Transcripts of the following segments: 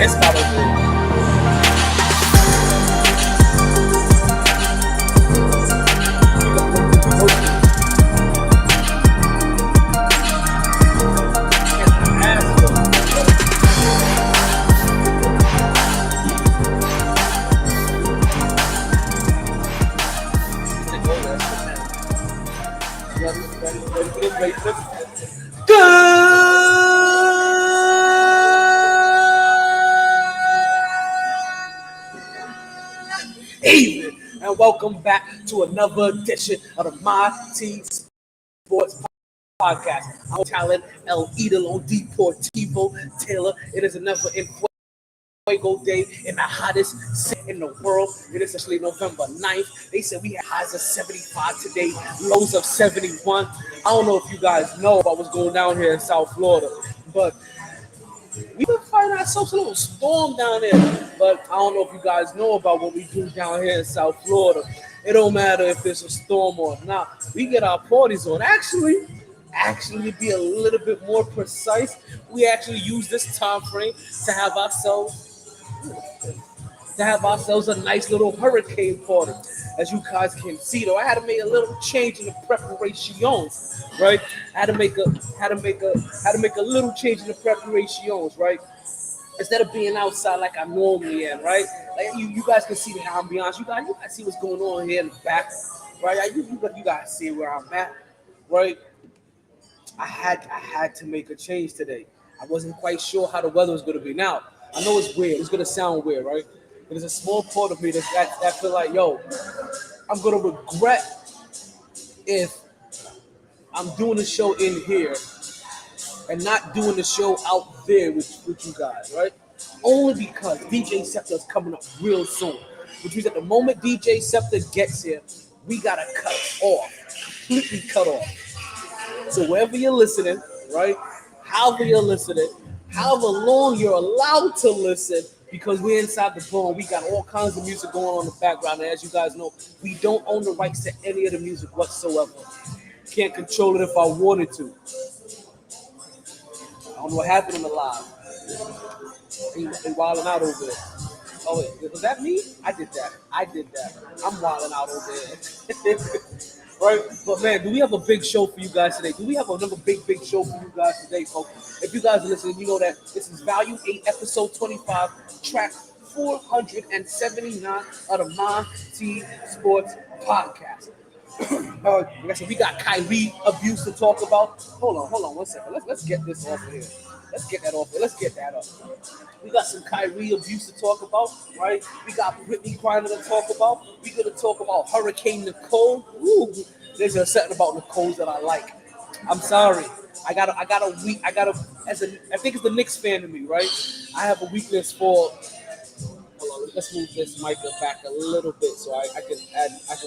It's probably. Evening, and welcome back to another edition of the MyT Sports Podcast. I'm Talent El Idolo Deportivo Taylor. It is another Fuego Day in the hottest city in the world. It is actually November 9th. They said we had highs of 75 today, lows of 71. I don't know if you guys know about what's going down here in South Florida, but we been finding ourselves a little storm down there. But I don't know if you guys know about what we do down here in South Florida. It don't matter if there's a storm or not. We get our parties on. Actually, to be a little bit more precise, we actually use this time frame to have ourselves a nice little hurricane party. As you guys can see, though, I had to make a little change in the preparations, right? I had to make a little change in the preparations, right? Instead of being outside like I normally am, right? Like you guys can see the ambiance. You guys see what's going on here in the back, right? You guys see where I'm at, right? I had to make a change today. I wasn't quite sure how the weather was going to be. Now, I know it's weird. It's going to sound weird, right? There's a small part of me that feel like, yo, I'm going to regret if I'm doing the show in here and not doing the show out there with you guys, right? Only because DJ Scepter is coming up real soon. Which means at the moment DJ Scepter gets here, we got to cut off, completely cut off. So wherever you're listening, right, however you're listening, however long you're allowed to listen, because we're inside the phone, we got all kinds of music going on in the background. And as you guys know, we don't own the rights to any of the music whatsoever. Can't control it if I wanted to. I don't know what happened in the live. They wilding out over there. Oh, wait, was that me? I did that. I'm wilding out over there. Right? But man, do we have a big show for you guys today? Do we have another big show for you guys today, folks? If you guys are listening, you know that this is Volume 8, Episode 25, Track 479 of the MyT Sports Podcast. Like I said, we got Kyrie abuse to talk about. Hold on 1 second. Let's get this off of here. Let's get that off here. Let's get that up. We got some Kyrie abuse to talk about, right? We got Brittany Griner to talk about. We're gonna talk about Hurricane Nicole. Ooh, there's a something about Nicole that I like. I'm sorry. I think it's the Knicks fan in me, right? I have a weakness for. Hold on, let's move this mic back a little bit so I can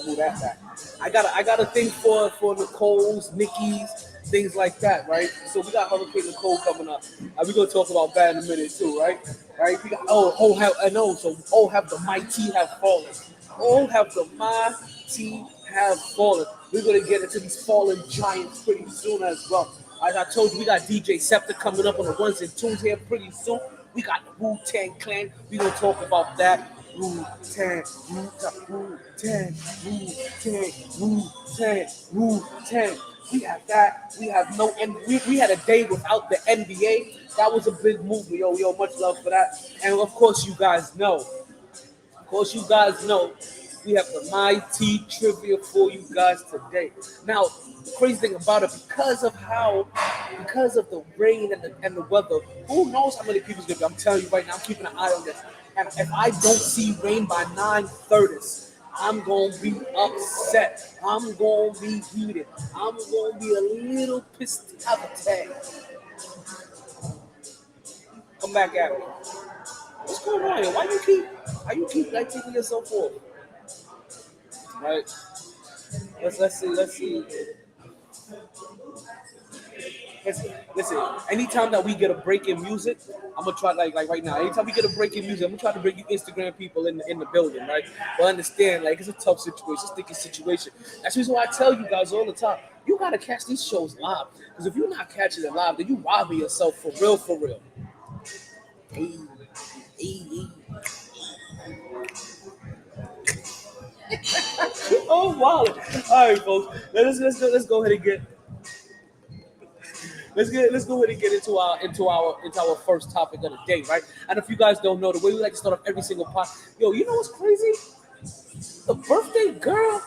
move that back. I got a thing for Nicole's, Nickies, things like that, right? So we got Hurricane Nicole coming up. We're gonna talk about that in a minute too, right? Right? We got have the MyT have fallen. Oh, have the MyT have fallen. We're gonna get into these fallen giants pretty soon as well. As I told you, we got DJ Scepter coming up on the ones and twos here pretty soon. We got the Wu-Tang Clan. We're going to talk about that. Wu-Tang. We have that. We have no end. We had a day without the NBA. That was a big movie. Yo, much love for that. And of course, you guys know. We have the MyT trivia for you guys today. Now, the crazy thing about it, because of the rain and the weather, who knows how many people's gonna be? I'm telling you right now, I'm keeping an eye on this. And if I don't see rain by 9:30, I'm gonna be upset. I'm gonna be heated. I'm gonna be a little pissed out of tag. Come back at me. What's going on here? Why you keep like taking yourself off? Right. Let's see. Listen. Anytime that we get a break in music, I'm gonna try like right now. Anytime we get a break in music, I'm gonna try to bring you Instagram people in the building, right? But understand, like it's a tough situation, it's a sticky situation. That's the reason why I tell you guys all the time, you gotta catch these shows live. Because if you're not catching it live, then you robbing yourself for real. Hey. Hey. Oh wow! All right, folks. Let's go ahead and get let's go ahead and get into our first topic of the day, right? And if you guys don't know, the way we like to start off every single pod, yo, you know what's crazy? The birthday girl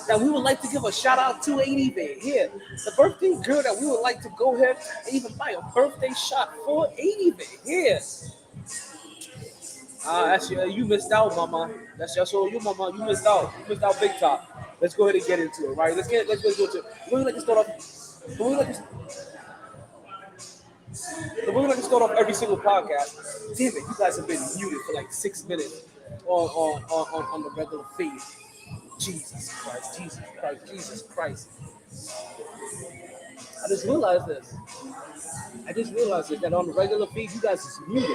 that we would like to give a shout out to ain't even here. The birthday girl that we would like to go ahead and even buy a birthday shot for ain't even here. That's you missed out, mama. That's just all you, mama. You missed out. You missed out big time. Let's go ahead and get into it, right? Let's go into it. We like to start off. We like to, we like to start off every single podcast. Damn it, you guys have been muted for like 6 minutes on the regular feed. Jesus Christ, Jesus Christ, Jesus Christ. I just realized this. That on the regular feed, you guys is muted.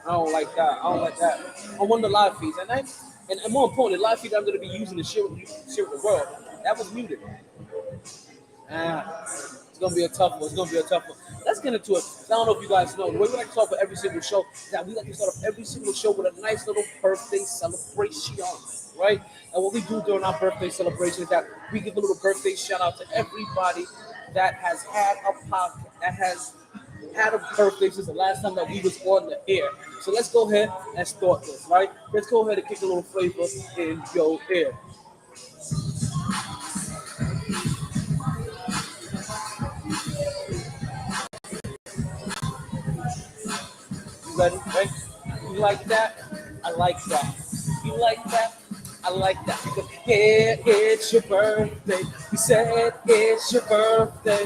I don't like that. I don't like that. I want the live feeds, and more important, the live feed I'm going to be using to share with the world. That was muted. It's gonna be a tough one. Let's get into it. I don't know if you guys know the way we like to start for every single show. That we like to start off every single show with a nice little birthday celebration, right? And what we do during our birthday celebration is that we give a little birthday shout out to everybody that has had a podcast, that has had a birthday since the last time that we was on the air. So let's go ahead and start this, right? Let's go ahead and kick a little flavor in your ear. Ready? Right? You like that? I like that. You like that? I like that. Because yeah, it's your birthday. You said it's your birthday.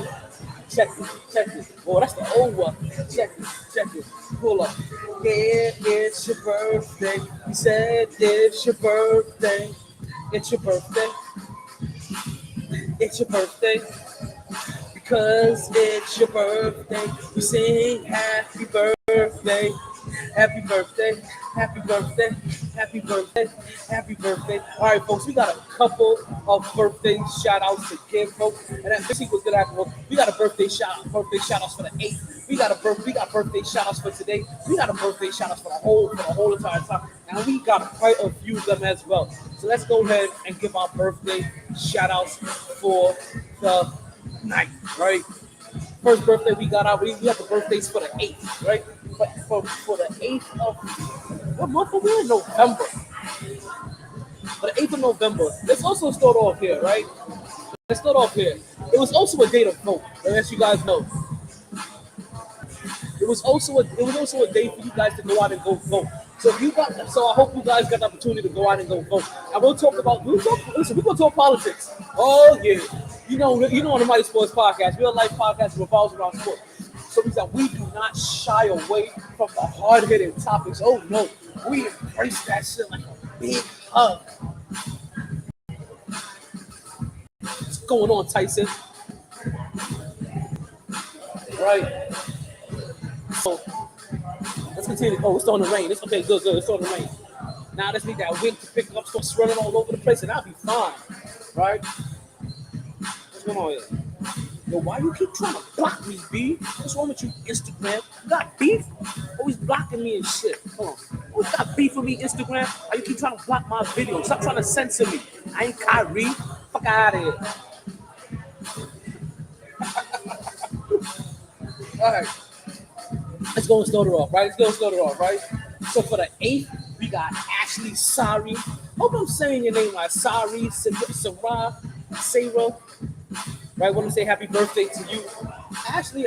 Check it. Oh, that's the old one. Check it. Pull up. Yeah, it's your birthday. You said it's your birthday. It's your birthday. It's your birthday. Because it's your birthday, we sing happy birthday, happy birthday, happy birthday, happy birthday, happy birthday. All right, folks, we got a couple of birthday shout outs to give, folks. And then this week was gonna happen. We got a birthday shout outs for the 8th. We got birthday shout outs for today. We got a birthday shout outs for the whole entire time. And we got quite a few of them as well. So let's go ahead and give our birthday shout outs for the night, right? First birthday we got out. We got the birthdays for the 8th, right? But for the 8th of what month are we in? November. For the 8th of November. Let's also start off here, right? It was also a day to vote, as you guys know. It was also a day for you guys to go out and go vote. So I hope you guys got the opportunity to go out and go vote. And we're gonna talk politics. Oh yeah. You know on the MyT Sports podcast, real life podcast revolves around sports. So we do not shy away from the hard-hitting topics. Oh no, we embrace that shit like a big hug. What's going on, Tyson? Right. So let's continue. Oh, it's starting to rain. It's okay, good. It's starting to rain. Now let's need that wind to pick up, start swirling all over the place, and I'll be fine. Right? What's going on here? Yo, why you keep trying to block me, B? What's wrong with you, Instagram? You got beef? Always blocking me and shit. Hold on. Always got beef with me, Instagram? Why you keep trying to block my videos? Stop trying to censor me. I ain't Kyrie. Fuck out of here. All right. Let's go and start it off, right? So for the 8th, we got Ashley Sari. Hope I'm saying your name right. Sari, Sarah. Right, want to say happy birthday to you, Ashley.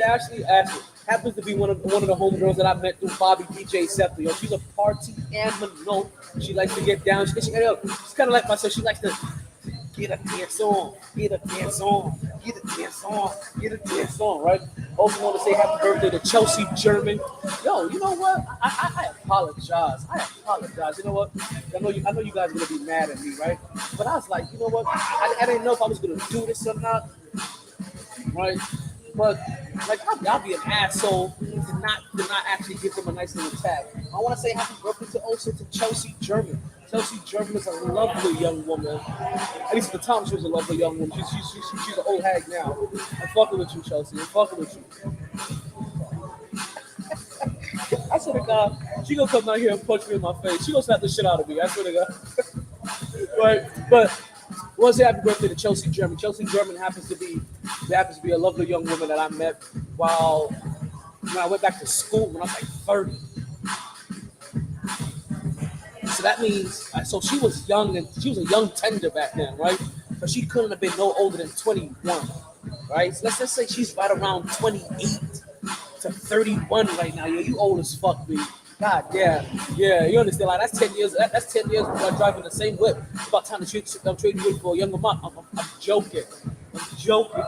Happens to be one of the homegirls that I met through Bobby DJ Scepter. Yo, she's a party animal. She likes to get down. She's kind of like myself. She likes to get a dance on, right? Also want to say happy birthday to Chelsea German. Yo, you know what? I apologize. You know what? I know you guys are gonna be mad at me, right? But I was like, you know what? I didn't know if I was gonna do this or not, right? But like I'll be an asshole to not actually give them a nice little tag. I want to say happy birthday to Chelsea German. Chelsea German is a lovely young woman. At least at the time, she was a lovely young woman. She's an old hag now. I'm fucking with you, Chelsea. I'm fucking with you. swear to God, she gonna come down here and punch me in my face. She gonna slap the shit out of me. I swear to God. Right, but I want to say happy birthday to Chelsea German. Chelsea German happens to be a lovely young woman that I met while when I went back to school when I was like 30. So that means so she was young and she was a young tender back then, right? But she couldn't have been no older than 21, right? So let's just say she's right around 28 to 31 right now. Yo, you old as fuck, me. God damn. Yeah, you understand? Like that's 10 years. That's 10 years when I'm driving the same whip. It's about time to trade you in for a younger month. I'm joking. I'm joking.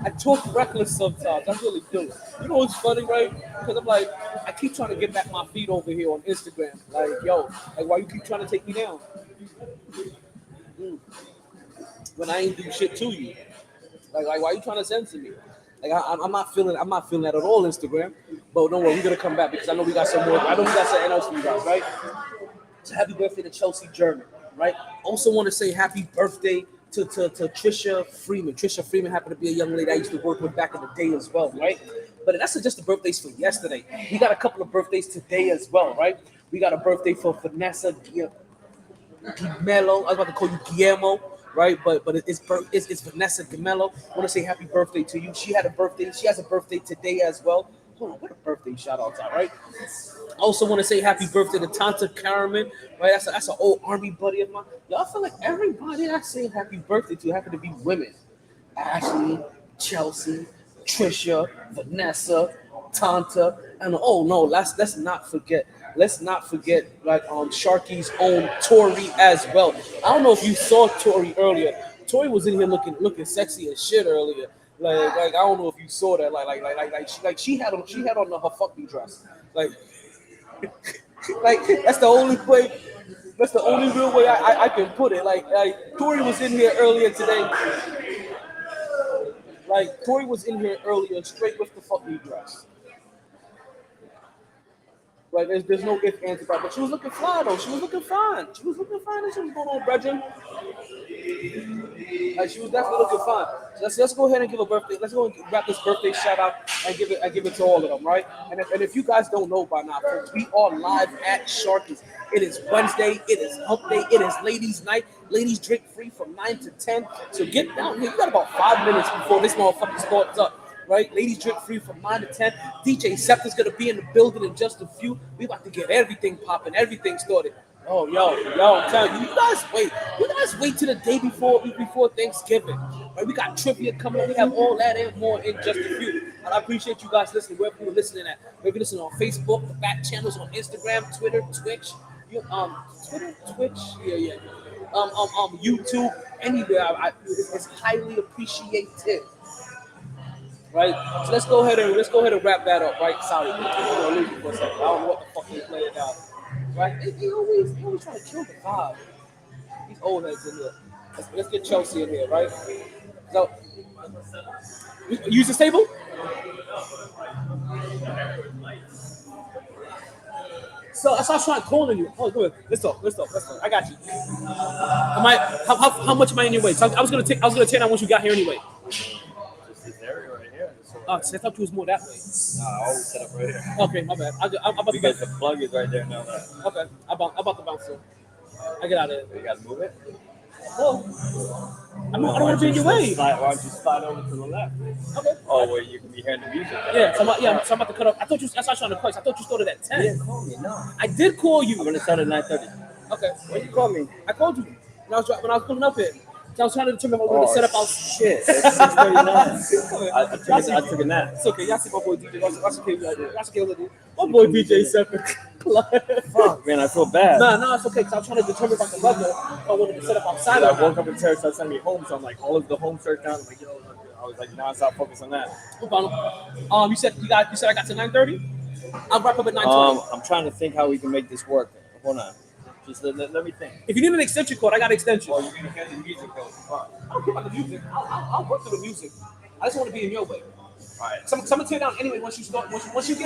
I talk reckless sometimes. I really do. You know what's funny, right? Because I'm like, I keep trying to get back my feet over here on Instagram. Like, yo, like why you keep trying to take me down? When I ain't do shit to you. Like why you trying to censor me? Like I'm not feeling that at all, Instagram. But don't worry, we're gonna come back because I know we got some more. I know we got something else for you guys, right? So happy birthday to Chelsea German, right? Also want to say happy birthday to Trisha Freeman. Trisha Freeman happened to be a young lady I used to work with back in the day as well, right? But that's just the birthdays for yesterday. We got a couple of birthdays today as well, right? We got a birthday for Vanessa Gimello. I was about to call you Guillermo, right? But it's Vanessa Gimello. I want to say happy birthday to you. She had a birthday. She has a birthday today as well. Hold on, what a birthday shout out to, right? I also want to say happy birthday to Tanta Karaman, right? That's an old army buddy of mine. Y'all feel like everybody I say happy birthday to happen to be women. Ashley, Chelsea, Trisha, Vanessa, Tanta, and oh no, let's not forget. Let's not forget like Sharkey's own Tori as well. I don't know if you saw Tori earlier. Tori was in here looking sexy as shit earlier. Like I don't know if you saw that. She had on her fuck me dress. Like that's the only way. That's the only real way I can put it. Like Tori was in here earlier today. Like Tori was in here earlier, straight with the fuck me dress. Like there's no if ands about, but she was looking fly though. She was looking fine. She was looking fine as she was going on, brethren. Like she was definitely looking fine. So let's go ahead and give a birthday. Let's go and wrap this birthday shout out and give it to all of them, right? And if you guys don't know by now, folks, we are live at Sharkey's. It is Wednesday. It is Hump Day. It is Ladies' Night. Ladies drink free from 9 to 10. So get down here. You got about 5 minutes before this motherfucker starts up. Right? Ladies drink free from 9 to 10. DJ Scepter's gonna be in the building in just a few. We about to get everything popping, everything started. Oh, yo, I'm telling you, you guys wait till the day before Thanksgiving. Right? We got trivia coming. We have all that and more in just a few. And I appreciate you guys listening. Wherever you're listening at, whether you're listening on Facebook, the back channels on Instagram, Twitter, Twitch, yeah. YouTube, anywhere. It's highly appreciated. Right, so let's go ahead and wrap that up. Right, sorry, I'm gonna lose it for a second. I don't know what the fuck they playing now. Right, they always trying to kill the vibe. These old heads in here. Let's get Chelsea in here, right? So, use this table. So I started trying calling you. Oh, good. Let's talk. I got you. How much am I in your way? So I was gonna tear down once you got here anyway. Oh, so I thought you was more that way. Nah, I always set up right here. Okay, my bad. I'm about because the plug is right there now. Okay, I'm about to bounce. I get out of there. You gotta move it. Well, I don't want to be in your way. Why don't you slide over to the left? Okay. Oh, where you can be hearing the music. Yeah, so I'm about to cut off. I thought you. That's why I was trying to price. I thought you started at 10. You didn't call me, no. I did call you. I'm gonna start at 9:30. Okay. When you call me? I called you when I was pulling up here. So I was trying to determine if I was going to set up our shit. It's 6:39. I took a nap. It's okay. Y'all see my boy DJ. That's okay. That's okay. My boy DJ 7. Fuck, man, I feel bad. No, it's okay. Cause I was trying to determine if I could level. If I wanted to set up outside. I woke up and Terry started sending me home, so I'm like, all of the home search down. I'm like, yo, I was like, nonstop focus on that. You said I got to 9:30. I'll wrap up at 9:20. I'm trying to think how we can make this work. Hold on. Just let me think. If you need an extension cord, I got an extension. Oh, you're going to get the music though. I don't care about the music. I'll work through the music. I just want to be in your way. All right. So I'm going to tear down anyway once you get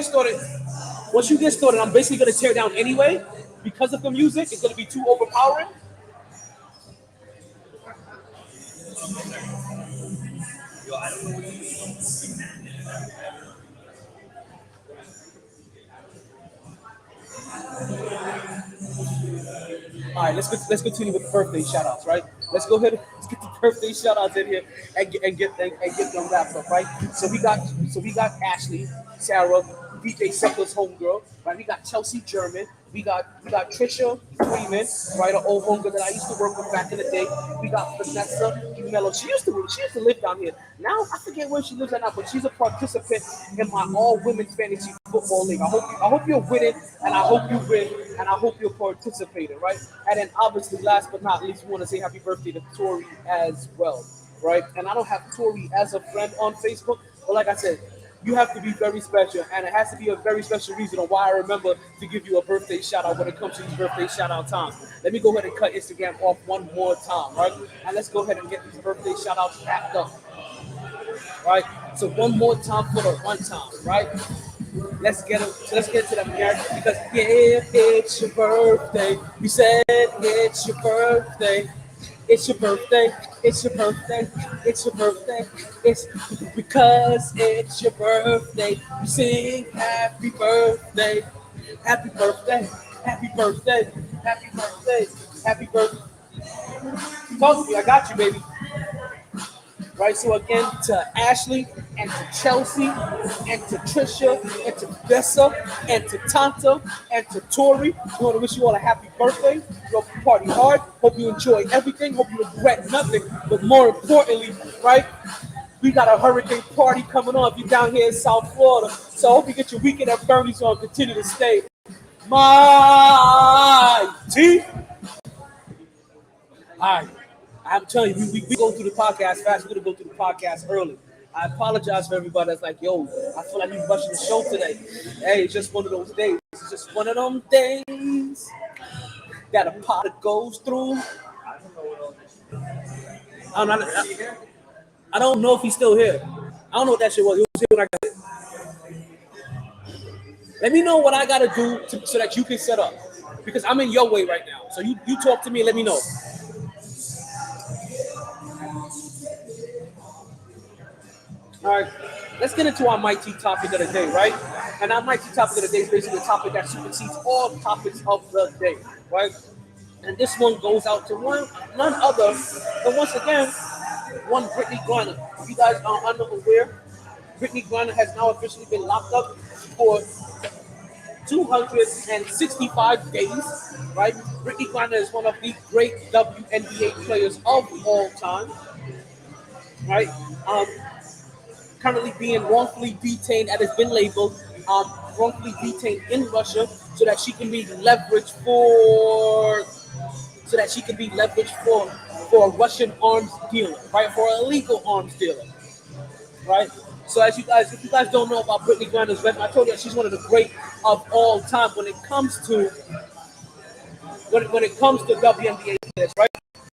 started. Once you get started, I'm basically going to tear down anyway. Because of the music, it's going to be too overpowering. All right, let's continue with the birthday shout outs, right? Let's get the birthday shout outs in here and get them wrapped up, right? So we got Ashley, Sarah, DJ Sucker's homegirl, right? We got Chelsea German, we got Trisha Freeman, right? An old homegirl that I used to work with back in the day. We got Vanessa Mello. She used to live down here. Now I forget where she lives at now, but she's a participant in my all women fantasy football league. I hope you're winning, and I hope you win, and I hope you're participating, right? And then obviously, last but not least, we want to say happy birthday to Tori as well, right? And I don't have Tori as a friend on Facebook, but like I said, you have to be very special, and it has to be a very special reason on why I remember to give you a birthday shout out when it comes to these birthday shout out times. Let me go ahead and cut Instagram off one more time, right? And let's go ahead and get these birthday shout outs wrapped up, right? So one more time for the one time, right? Let's get it. So let's get to the marriage because yeah, it's your birthday. You said it's your birthday. It's your birthday. It's your birthday. It's your birthday. It's because it's your birthday. You sing happy birthday. Happy birthday. Happy birthday. Happy birthday. Happy birthday. Talk to me. I got you, baby. Right, so again, to Ashley and to Chelsea and to Trisha and to Bessa and to Tanta and to Tori, we want to wish you all a happy birthday. We hope you party hard. Hope you enjoy everything. Hope you regret nothing. But more importantly, right, we got a hurricane party coming on if you're down here in South Florida. So I hope you get your weekend at Bernie's on. Continue to stay. MyT. All right. I'm telling you, we go through the podcast fast. We're going to go through the podcast early. I apologize for everybody that's like, yo, I feel like you're rushing the show today. Hey, it's just one of those days. It's just one of them days that a pot goes through. I don't know if he's still here. I don't know what that shit was. He was here when I got it. Let me know what I got to do so that you can set up. Because I'm in your way right now. So you talk to me and let me know. All right, let's get into our MyT topic of the day, right? And our MyT topic of the day is basically a topic that supersedes all topics of the day, right? And this one goes out to none other than, once again, one Brittany Griner. If you guys are unaware, Brittany Griner has now officially been locked up for 265 days, right? Brittany Griner is one of the great WNBA players of all time, right? Currently being wrongfully detained, and has been labeled wrongfully detained in Russia, so that she can be leveraged for a Russian arms dealer, right? For an illegal arms dealer, right? So if you guys don't know about Brittany Griner's resume, I told you she's one of the great of all time when it comes to WNBA players, right?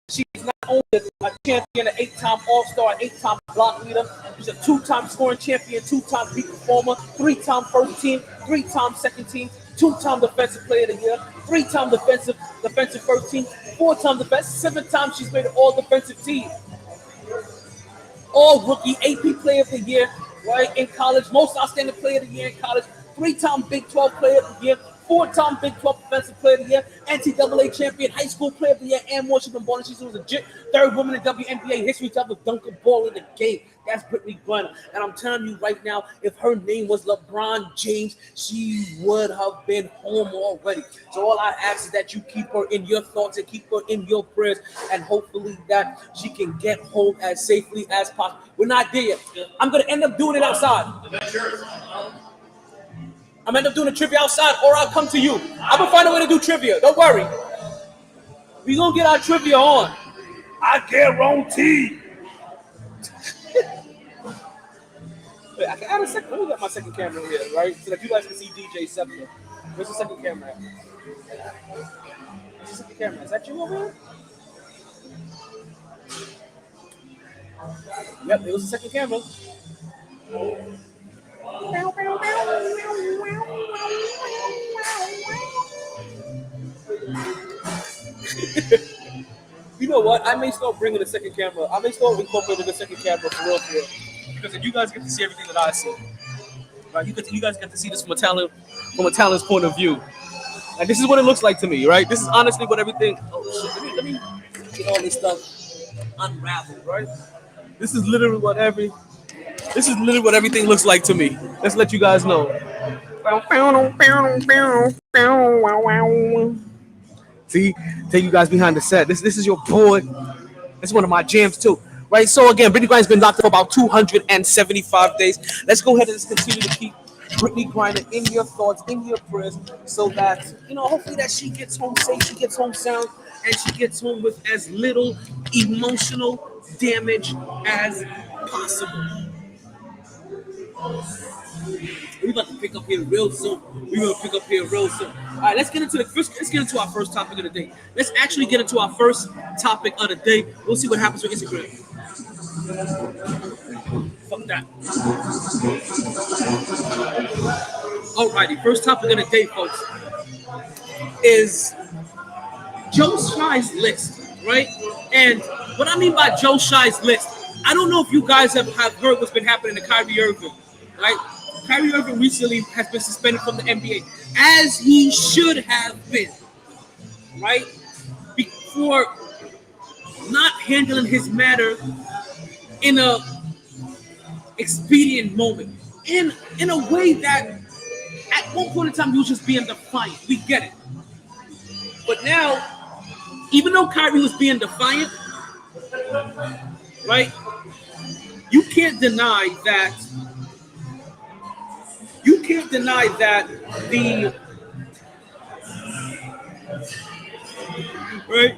She's not only a champion, an 8-time All-Star, an 8-time block leader. She's a 2-time scoring champion, 2-time peak performer, 3-time first team, 3-time second team, 2-time defensive player of the year, 3-time defensive first team, 4-time defensive, 7 times she's made an all-defensive team. All rookie, AP player of the year, right, in college, most outstanding player of the year in college, 3-time Big 12 player of the year, 4-time Big 12 defensive player of the year, NCAA champion, high school player of the year, and more. She's been born. She's a legit third woman in WNBA history to ever dunk a ball in the game. That's Brittany Griner. And I'm telling you right now, if her name was LeBron James, she would have been home already. So all I ask is that you keep her in your thoughts and keep her in your prayers, and hopefully that she can get home as safely as possible. We're not there yet. I'm going to end up doing it outside. I'm going to end up doing a trivia outside, or I'll come to you. I'm going to find a way to do trivia. Don't worry. We're going to get our trivia on. I guarantee. Wait, I can add a second. Let me get my second camera here, right? So that you guys can see DJ Scepter. Where's the second camera at? Where's the second camera? Is that you over here? Yep, it was the second camera. You know what? I may start bringing a second camera. I may start incorporating a second camera for real. Because if you guys get to see everything that I see, right? You guys get to see this from a talent's point of view. And this is what it looks like to me, right? This is honestly what everything. Oh shit! Let me get all this stuff unraveled, right? This is literally what every. This is literally what everything looks like to me. Let's let you guys know. See, take you guys behind the set. This is your boy. This is one of my jams too. Right. So again, Brittany Griner's been locked up for about 275 days. Let's go ahead and just continue to keep Brittany Griner in your thoughts, in your prayers, so that hopefully that she gets home safe, she gets home sound, and she gets home with as little emotional damage as possible. We're about to pick up here real soon. All right, let's get into our first topic of the day. Let's actually get into our first topic of the day. We'll see what happens with Instagram. Fuck that. Alrighty, first topic of the day, folks, is Joe Shy's list, right? And what I mean by Joe Shy's list, I don't know if you guys have heard what's been happening to Kyrie Irving, right? Kyrie Irving recently has been suspended from the NBA, as he should have been, right? For not handling his matter in a expedient moment, in a way that at one point in time he was just being defiant. We get it. But now, even though Kyrie was being defiant, right? You can't deny that the right.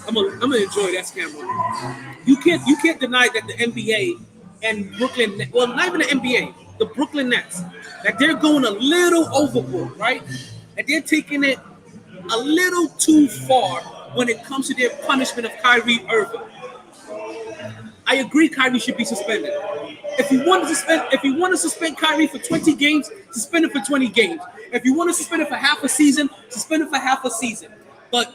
I'm gonna enjoy that camera. You can't deny that the NBA and Brooklyn, well, not even the NBA, the Brooklyn Nets, that they're going a little overboard, right? And they're taking it a little too far when it comes to their punishment of Kyrie Irving. I agree, Kyrie should be suspended. If you want to suspend Kyrie for 20 games, suspend him for 20 games. If you want to suspend him for half a season, suspend him for half a season. But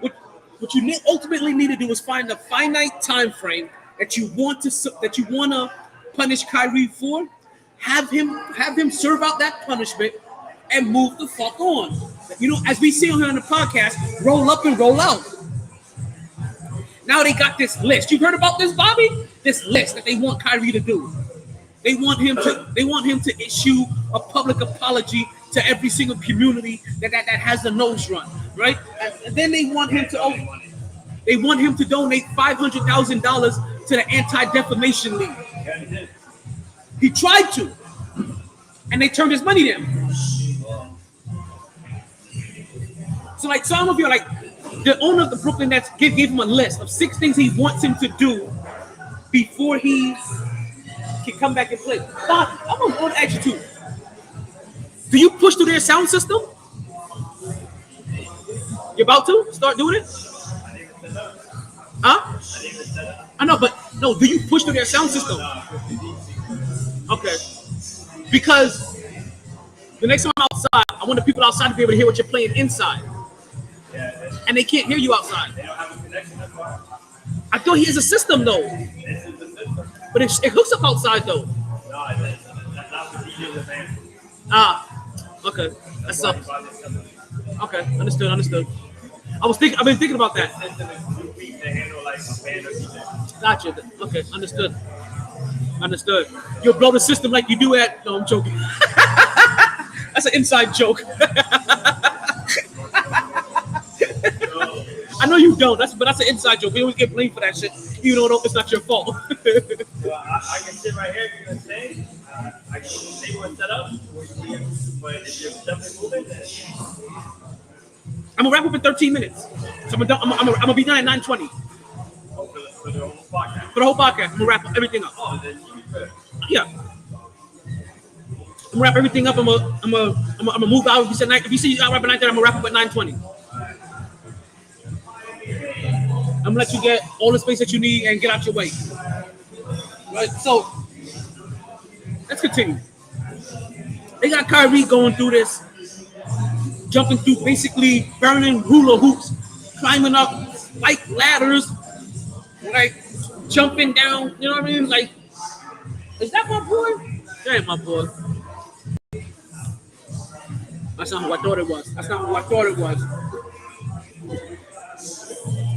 what you ultimately need to do is find a finite time frame that you want to punish Kyrie for. Have him serve out that punishment and move the fuck on. As we see on here on the podcast, roll up and roll out. Now they got this list. You heard about this, Bobby? This list that they want Kyrie to do. They want him to issue a public apology to every single community that has a nose run, right? And then they want him to donate $500,000 to the Anti-Defamation League. He tried to, and they turned his money down. So like some of you are like, the owner of the Brooklyn Nets gave him a list of 6 things he wants him to do before he can come back and play. Bob, I'm going to ask you too. Do you push through their sound system? You're about to start doing it? Huh? I know, but no, do you push through their sound system? Okay. Because the next time I'm outside, I want the people outside to be able to hear what you're playing inside. And they can't hear you outside. They don't have a connection, that's why. I thought he has a system though. This is the system. But it hooks up outside though. No, that's not what he is, man. Okay. That sucks. Okay, understood. I've been thinking about that. Gotcha. Okay, understood. You'll blow the system like you do at. No, I'm joking. That's an inside joke. I know you don't. But that's an inside joke. We always get blamed for that shit. You don't know it's not your fault. Well, I can sit right here if you're gonna stay. I can stay where it's set up. But if you're definitely moving, then I'm gonna wrap up in 13 minutes. So I'm gonna be done at 9:20. For the whole podcast. For the whole podcast, I'm gonna wrap everything up. Oh, then you be good. Yeah. I'm gonna wrap everything up. I'm gonna move out. If you see I wrap at 9:30, I'm gonna wrap up at 9:20. I'm gonna let you get all the space that you need and get out your way. Right. So let's continue. They got Kyrie going through this, jumping through, basically burning hula hoops, climbing up like ladders, like jumping down. You know what I mean? Like, is that my boy? That ain't my boy. That's not who I thought it was. That's not who I thought it was.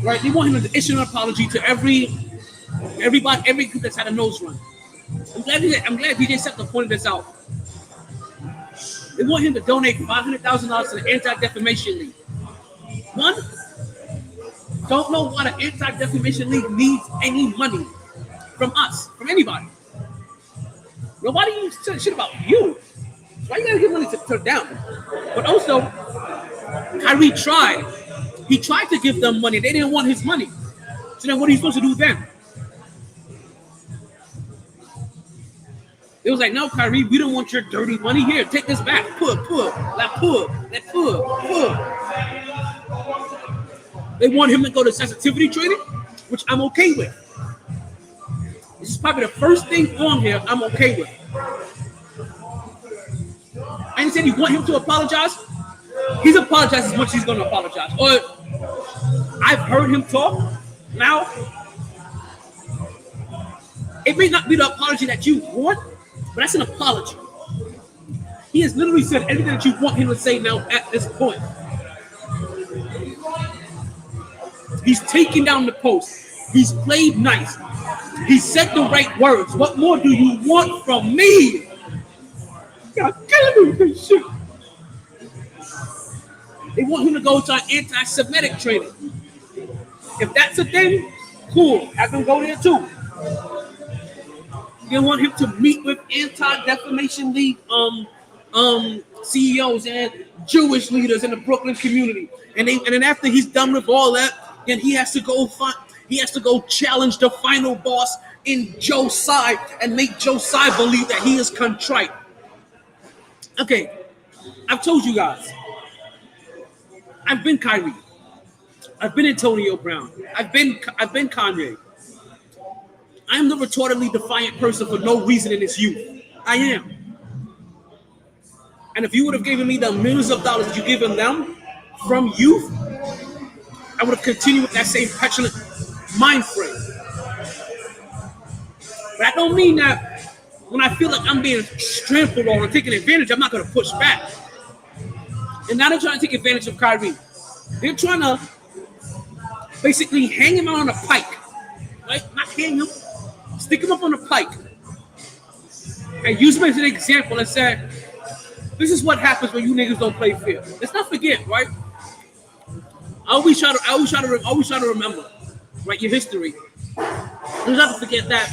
Right? They want him to issue an apology to everybody, every group that's had a nose run. I'm glad DJ Septa pointed this out. They want him to donate $500,000 to the Anti-Defamation League. One, don't know why the Anti-Defamation League needs any money from us, from anybody. Nobody even said shit about you. Why you gotta give money to them? But also, Kyrie tried. He tried to give them money. They didn't want his money. So then what are you supposed to do then? It was like, no, Kyrie, we don't want your dirty money. Here, take this back. Pull. They want him to go to sensitivity training, which I'm okay with. This is probably the first thing on here I'm okay with. I understand you want him to apologize. He's apologized as much as he's going to apologize. Or I've heard him talk. Now, it may not be the apology that you want, but that's an apology. He has literally said everything that you want him to say now at this point. He's taken down the post. He's played nice. He said the right words. What more do you want from me? You're killing me with this shit. They want him to go to an anti-Semitic training. If that's a thing, cool. Have him go there too. They want him to meet with Anti-Defamation League CEOs and Jewish leaders in the Brooklyn community. And then after he's done with all that, then he has to go challenge the final boss in Joe Tsai and make Joe Tsai believe that he is contrite. Okay, I've told you guys. I've been Kyrie. I've been Antonio Brown. I've been Kanye. I am the retardedly defiant person for no reason in this youth. I am. And if you would have given me the millions of dollars that you given them from youth, I would have continued with that same petulant mind frame. But I don't mean that when I feel like I'm being trampled on or taken advantage, I'm not going to push back. And now they're trying to take advantage of Kyrie. They're trying to basically hang him out on a pike. Right? Not hang him. Stick him up on a pike. And use him as an example and say, this is what happens when you niggas don't play fair. Let's not forget, right? I always try to remember, right, your history. Let's not forget that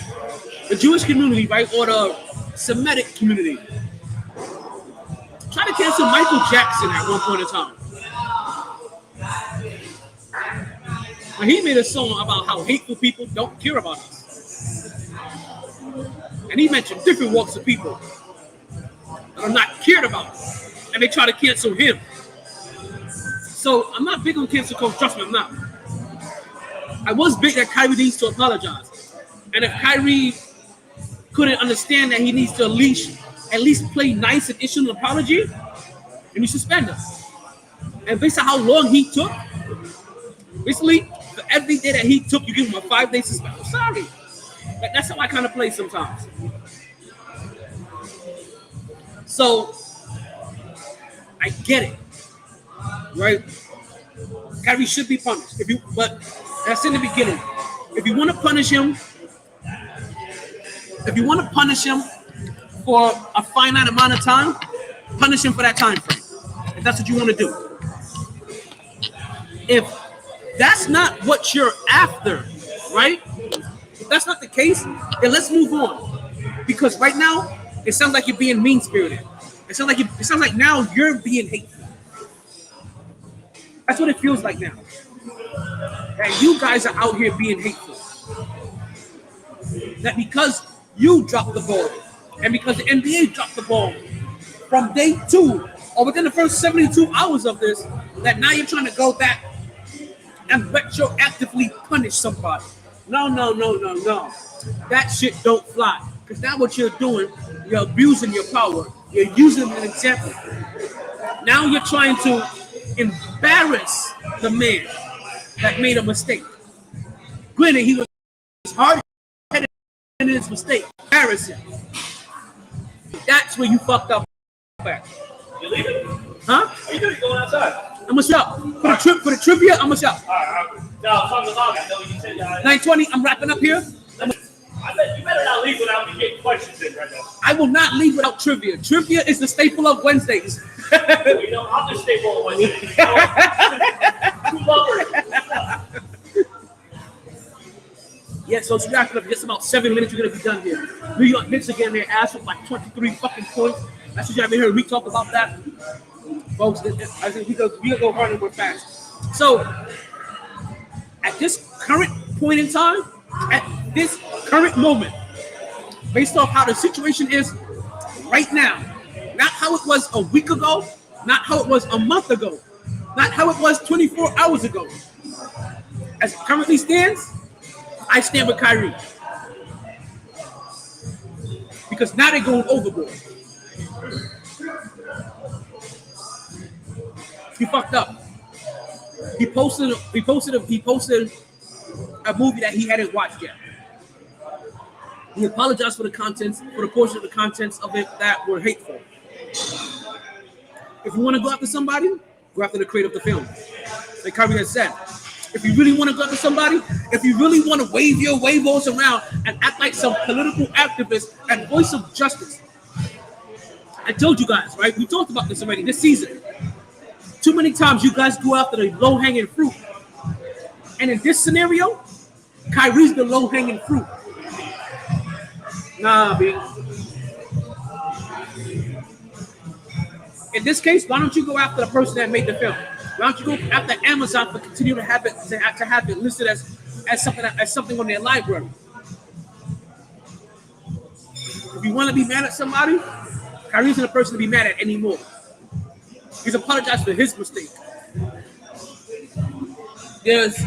the Jewish community, right, or the Semitic community, tried to cancel Michael Jackson at one point in time. And he made a song about how hateful people don't care about us. And he mentioned different walks of people that are not cared about. And they try to cancel him. So I'm not big on cancel culture, trust me, I'm not. I was big that Kyrie needs to apologize. And if Kyrie couldn't understand that he needs to at least play nice and issue an apology, then you suspend him. And based on how long he took, basically, for every day that he took, you give him a 5-day suspension. I'm sorry. That's how I kind of play sometimes. So, I get it. Right? Kyrie should be punished. But that's in the beginning. If you want to punish him for a finite amount of time, punish him for that time frame. If that's what you want to do. If that's not what you're after, right? If that's not the case, then let's move on. Because right now, it sounds like you're being mean-spirited. It sounds like now you're being hateful. That's what it feels like now. And you guys are out here being hateful. That because you dropped the ball, and because the NBA dropped the ball from day 2, or within the first 72 hours of this, that now you're trying to go back and retroactively punish somebody. No. That shit don't fly. Because now what you're doing, you're abusing your power. You're using an example. Now you're trying to embarrass the man that made a mistake. Granted, he was hard-headed in his mistake. Embarrassing. That's where you fucked up at. You leaving? Huh? Are you going outside? I'm gonna shop. For the trivia, I'm gonna shop. All right. No, from the log, I know you said 9:20, I'm wrapping up here. I bet you better not leave without me getting questions in right now. I will not leave without trivia. Trivia is the staple of Wednesdays. You know, I'm the staple of Wednesdays. Two lovers. Yeah, so it's wrapping up. Just about 7 minutes, we're gonna be done here. New York Knicks are getting their ass with like 23 fucking points. That's what y'all been here. We talk about that, folks. I think we gonna go hard and we're fast. So, at this current point in time, at this current moment, based off how the situation is right now, not how it was a week ago, not how it was a month ago, not how it was 24 hours ago. As it currently stands, I stand with Kyrie. Because now they're going overboard. He fucked up. He posted a movie that he hadn't watched yet. He apologized for the portion of the contents of it that were hateful. If you want to go after somebody, go after the creator of the film. Like Kyrie has said. If you really want to go after somebody, if you really want to wave your wavos around and act like some political activist and voice of justice. I told you guys, right? We talked about this already this season. Too many times you guys go after the low-hanging fruit. And in this scenario, Kyrie's the low-hanging fruit. Nah, B. In this case, why don't you go after the person that made the film? Why don't you go after Amazon for continue to have it listed as something on their library? If you want to be mad at somebody, Kyrie's not the person to be mad at anymore. He's apologized for his mistake. There's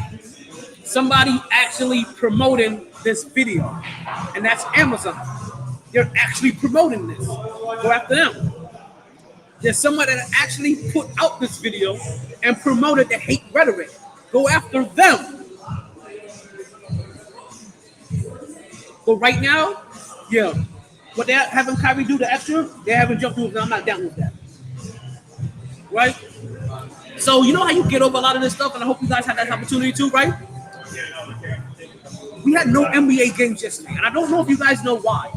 somebody actually promoting this video, and that's Amazon. They're actually promoting this. Go after them. There's somebody that actually put out this video and promoted the hate rhetoric. Go after them. But right now, yeah, what they're having Kyrie do the extra, they're having jump through, and I'm not down with that. Right? So you know how you get over a lot of this stuff, and I hope you guys had that opportunity too, right? We had no NBA games yesterday, and I don't know if you guys know why.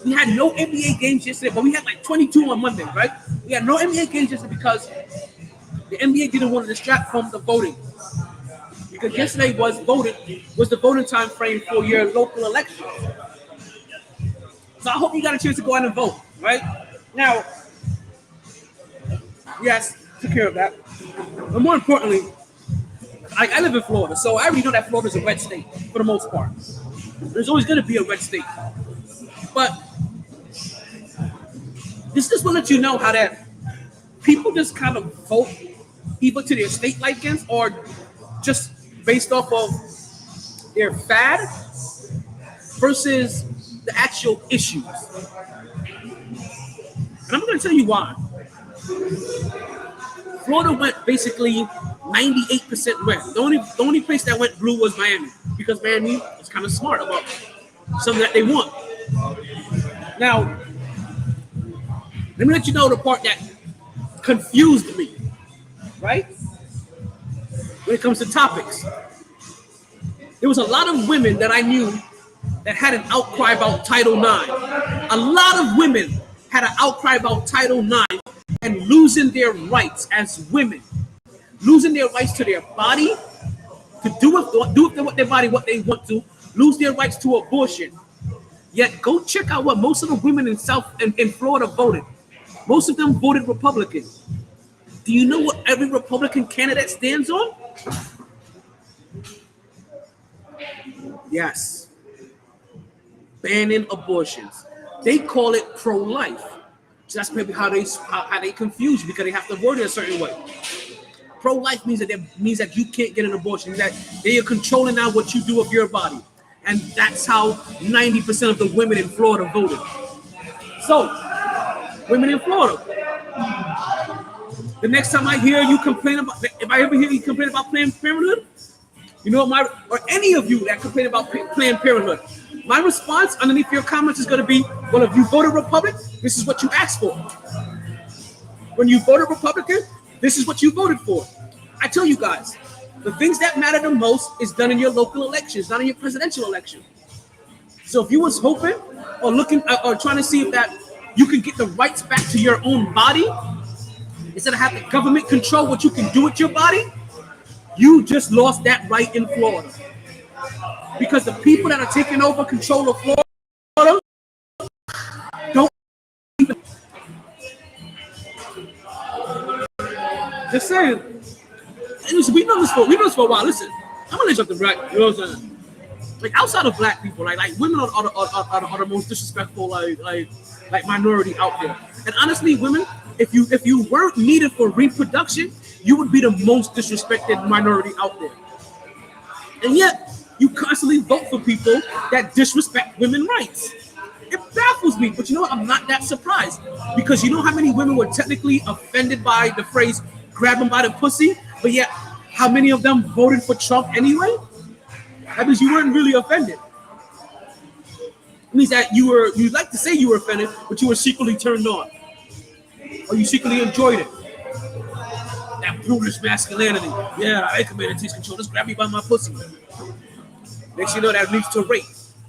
We had no NBA games yesterday, but we had like 22 on Monday, right? We had no NBA games yesterday because the NBA didn't want to distract from the voting. Because yesterday was the voting time frame for your local election. So I hope you got a chance to go out and vote, right? Now, yes, took care of that. But more importantly, I live in Florida, so I already know that Florida is a red state for the most part. There's always going to be a red state. But this just will let you know how that people just kind of vote either to their state likings or just based off of their fad versus the actual issues. And I'm going to tell you why. Florida went basically 98% red. The only place that went blue was Miami because Miami was kind of smart about something that they want. Now, let me let you know the part that confused me, right? When it comes to topics. There was a lot of women that I knew that had an outcry about Title IX. A lot of women had an outcry about Title IX and losing their rights as women. Losing their rights to their body, to do with their body what they want to, lose their rights to abortion. Yet go check out what most of the women in Florida voted. Most of them voted Republican. Do you know what every Republican candidate stands on? Yes. Banning abortions. They call it pro-life. So that's maybe how they confuse you because they have to word it a certain way. Pro-life means that you can't get an abortion. That they are controlling now what you do with your body. And that's how 90% of the women in Florida voted. So, women in Florida. The next time I hear you complain about, if I ever hear you complain about Planned Parenthood, you know what or any of you that complain about Planned Parenthood, my response underneath your comments is going to be, well, if you voted Republican, this is what you asked for. When you voted Republican, this is what you voted for. I tell you guys, the things that matter the most is done in your local elections, not in your presidential election. So if you was hoping or looking or trying to see if that you can get the rights back to your own body instead of having government control what you can do with your body, you just lost that right in Florida. Because the people that are taking over control of Florida don't even. Just saying. Listen, we know this for a while. Listen, I'm gonna let you up the right. You know what I'm saying? Like outside of black people, like women are the most disrespectful like minority out there. And honestly, women, if you weren't needed for reproduction, you would be the most disrespected minority out there. And yet, you constantly vote for people that disrespect women's rights. It baffles me, but you know what? I'm not that surprised because you know how many women were technically offended by the phrase "grab them by the pussy," but yet how many of them voted for Trump anyway? That means you weren't really offended. It means that you'd like to say you were offended, but you were secretly turned on. Or you secretly enjoyed it. That brutish masculinity. Yeah, I command takes control. Just grab me by my pussy. Next you know that leads to rape.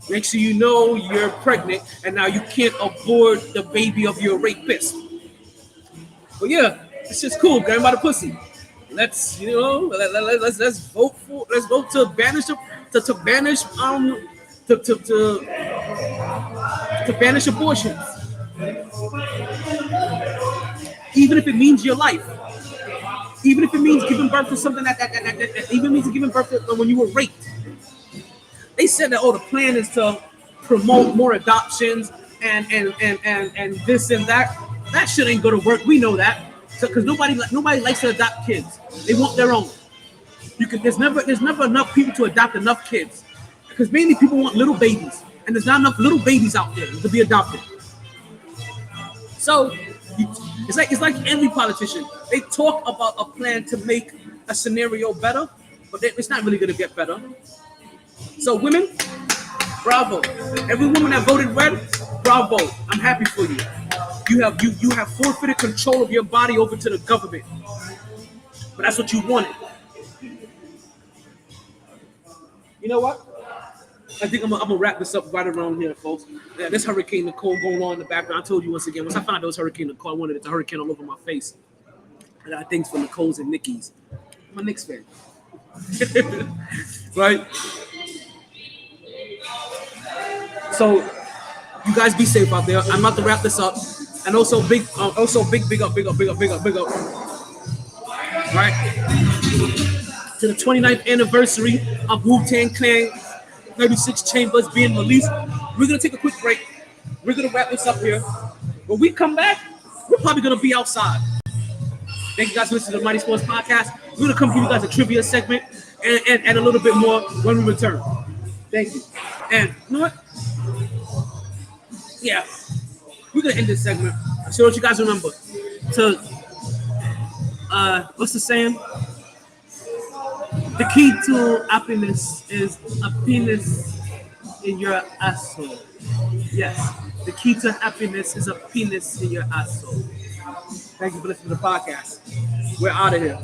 Next thing you know you're pregnant and now you can't abort the baby of your rapist. But yeah, it's just cool. Grab me by the pussy. Let's vote to banish to banish abortions, even if it means your life, even if it means giving birth to something that even means giving birth to when you were raped. They said that the plan is to promote more adoptions and this and that. That shit ain't gonna work. We know that. Because nobody likes to adopt kids. They want their own. There's never enough people to adopt enough kids. Because mainly people want little babies, and there's not enough little babies out there to be adopted. So it's like every politician. They talk about a plan to make a scenario better, but it's not really gonna get better. So women, bravo. Every woman that voted red, bravo. I'm happy for you. You have forfeited control of your body over to the government. But that's what you wanted. You know what? I think I'm gonna wrap this up right around here, folks. Yeah, this Hurricane Nicole going on in the background. I told you once again, once I found out it was Hurricane Nicole, I wanted it to hurricane all over my face. I got things for Nicole's and Nikki's. I'm a Knicks fan. Right? So you guys be safe out there. I'm about to wrap this up. And also big up. Right? To the 29th anniversary of Wu-Tang Clan 36 Chambers being released. We're gonna take a quick break. We're gonna wrap this up here. When we come back, we're probably gonna be outside. Thank you guys for listening to the MyT Sports Podcast. We're gonna come give you guys a trivia segment and a little bit more when we return. Thank you. And you know what? Yeah. We're gonna end this segment. So what you guys remember to what's the saying? The key to happiness is a penis in your asshole. Yes, the key to happiness is a penis in your asshole. Thank you for listening to the podcast. We're out of here.